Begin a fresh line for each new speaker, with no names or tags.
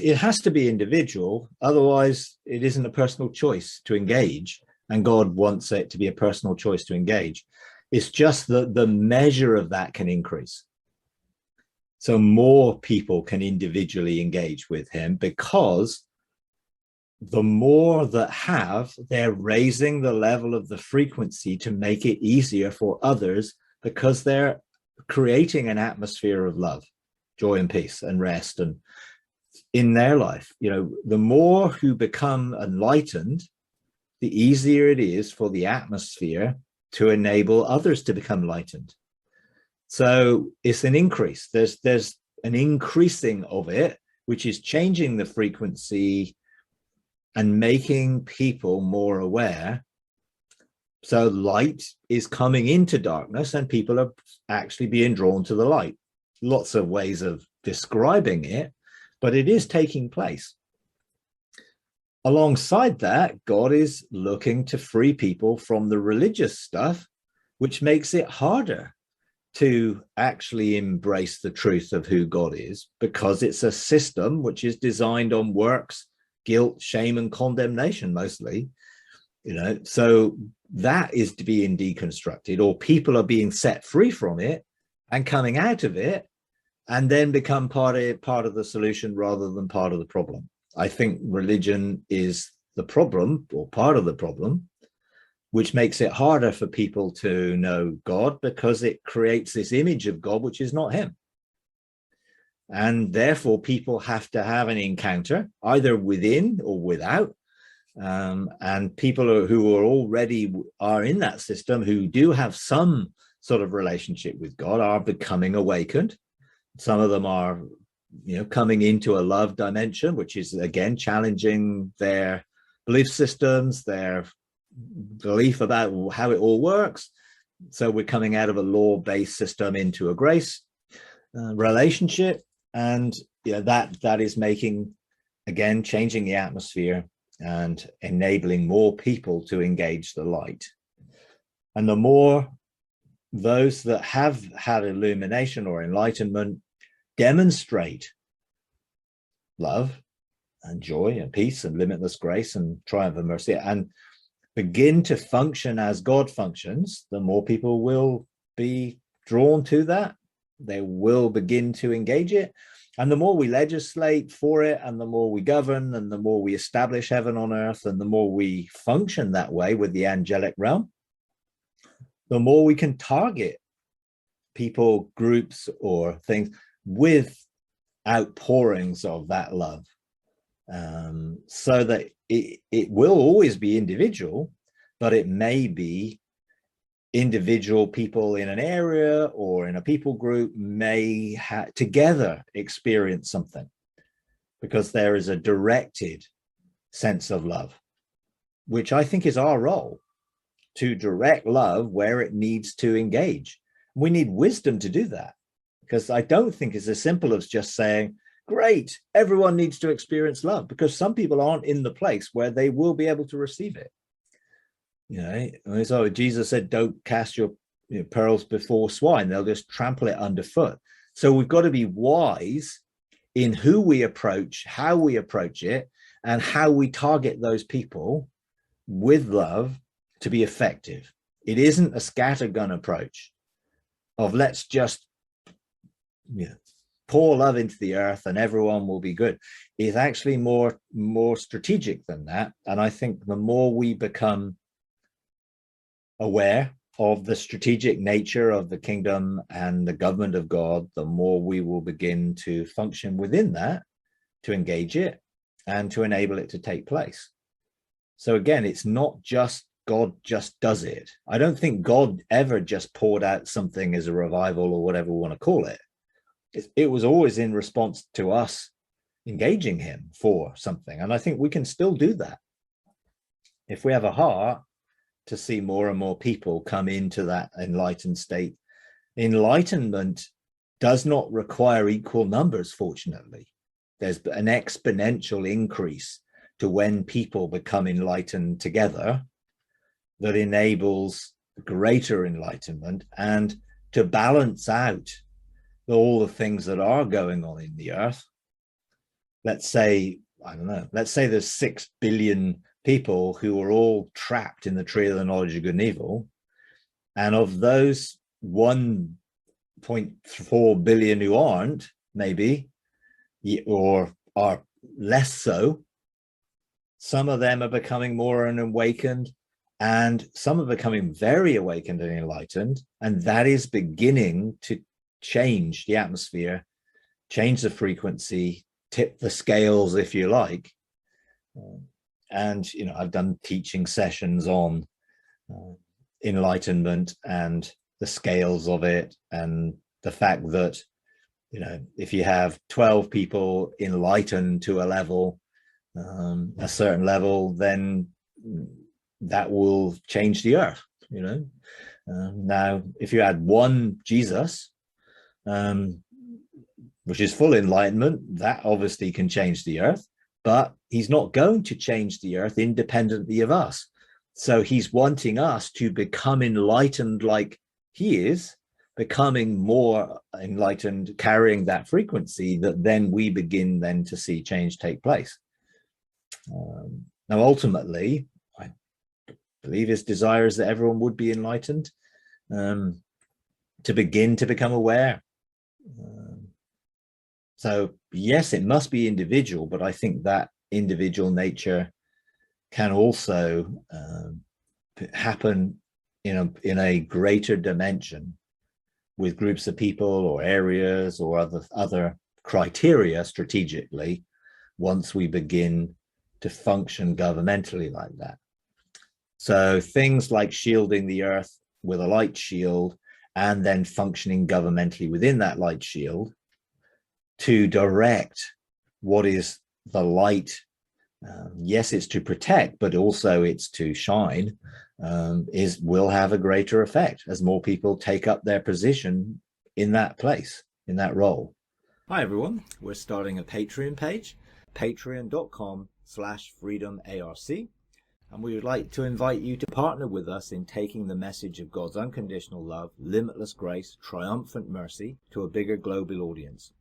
it has to be individual. Otherwise, it isn't a personal choice to engage. And God wants it to be a personal choice to engage. It's just that the measure of that can increase. So more people can individually engage with him, because the more that have, they're raising the level of the frequency to make it easier for others, because they're creating an atmosphere of love, joy and peace and rest and in their life. You know, the more who become enlightened, the easier it is for the atmosphere to enable others to become enlightened. So it's an increase. There's an increasing of it, which is changing the frequency and making people more aware. So light is coming into darkness and people are actually being drawn to the light. Lots of ways of describing it, but it is taking place. Alongside that, God is looking to free people from the religious stuff, which makes it harder to actually embrace the truth of who God is, because it's a system which is designed on works, guilt, shame, and condemnation mostly. You know, so that is to be deconstructed, or people are being set free from it and coming out of it, and then become part of the solution rather than part of the problem. I think religion is the problem, or part of the problem, which makes it harder for people to know God, because it creates this image of God which is not him. And therefore people have to have an encounter either within or without. And people who are already in that system, who do have some sort of relationship with God, are becoming awakened. Some of them are, you know, coming into a love dimension, which is again challenging their belief systems, their belief about how it all works. So we're coming out of a law-based system into a grace relationship, and you know, that is making, again, changing the atmosphere and enabling more people to engage the light. And the more those that have had illumination or enlightenment demonstrate love and joy and peace and limitless grace and triumph of mercy, and begin to function as God functions, the more people will be drawn to that. They will begin to engage it. And the more we legislate for it, and the more we govern, and the more we establish heaven on earth, and the more we function that way with the angelic realm, the more we can target people, groups, or things with outpourings of that love. So that it will always be individual, but it may be individual people in an area or in a people group may together experience something, because there is a directed sense of love, which I think is our role, to direct love where it needs to engage. We need wisdom to do that, because I don't think it's as simple as just saying, great, everyone needs to experience love, because some people aren't in the place where they will be able to receive it. You know, so Jesus said, don't cast your pearls before swine, they'll just trample it underfoot. So we've got to be wise in who we approach, how we approach it, and how we target those people with love to be effective. It isn't a scattergun approach of let's just pour love into the earth and everyone will be good. It's actually more strategic than that. And I think the more we become aware of the strategic nature of the kingdom and the government of God, the more we will begin to function within that, to engage it and to enable it to take place. So again, it's not just God just does it. I don't think God ever just poured out something as a revival or whatever we want to call it. It was always in response to us engaging him for something. And I think we can still do that if we have a heart to see more and more people come into that enlightened state. Enlightenment does not require equal numbers, fortunately. There's an exponential increase to when people become enlightened together that enables greater enlightenment and to balance out all the things that are going on in the earth. let's say, I don't know, let's say there's 6 billion people who are all trapped in the tree of the knowledge of good and evil. And of those 1.4 billion who aren't, maybe, or are less so, some of them are becoming more awakened, and some are becoming very awakened and enlightened. And that is beginning to change the atmosphere, change the frequency, tip the scales, if you like. And, you know, I've done teaching sessions on enlightenment and the scales of it, and the fact that, you know, if you have 12 people enlightened to a level, a certain level, then that will change the earth, you know. Now, if you add one Jesus, which is full enlightenment, that obviously can change the earth, but he's not going to change the earth independently of us. So he's wanting us to become enlightened like he is, becoming more enlightened, carrying that frequency, that then we begin then to see change take place. Now, ultimately, I believe his desire is that everyone would be enlightened, to begin to become aware. So yes, it must be individual, but I think that individual nature can also happen in a greater dimension with groups of people or areas or other criteria strategically, once we begin to function governmentally like that. So things like shielding the earth with a light shield, and then functioning governmentally within that light shield to direct what is the light. Yes, it's to protect, but also it's to shine, will have a greater effect as more people take up their position in that place, in that role. Hi everyone, we're starting a Patreon page, patreon.com/freedomarc, and we would like to invite you to partner with us in taking the message of God's unconditional love, limitless grace, triumphant mercy to a bigger global audience.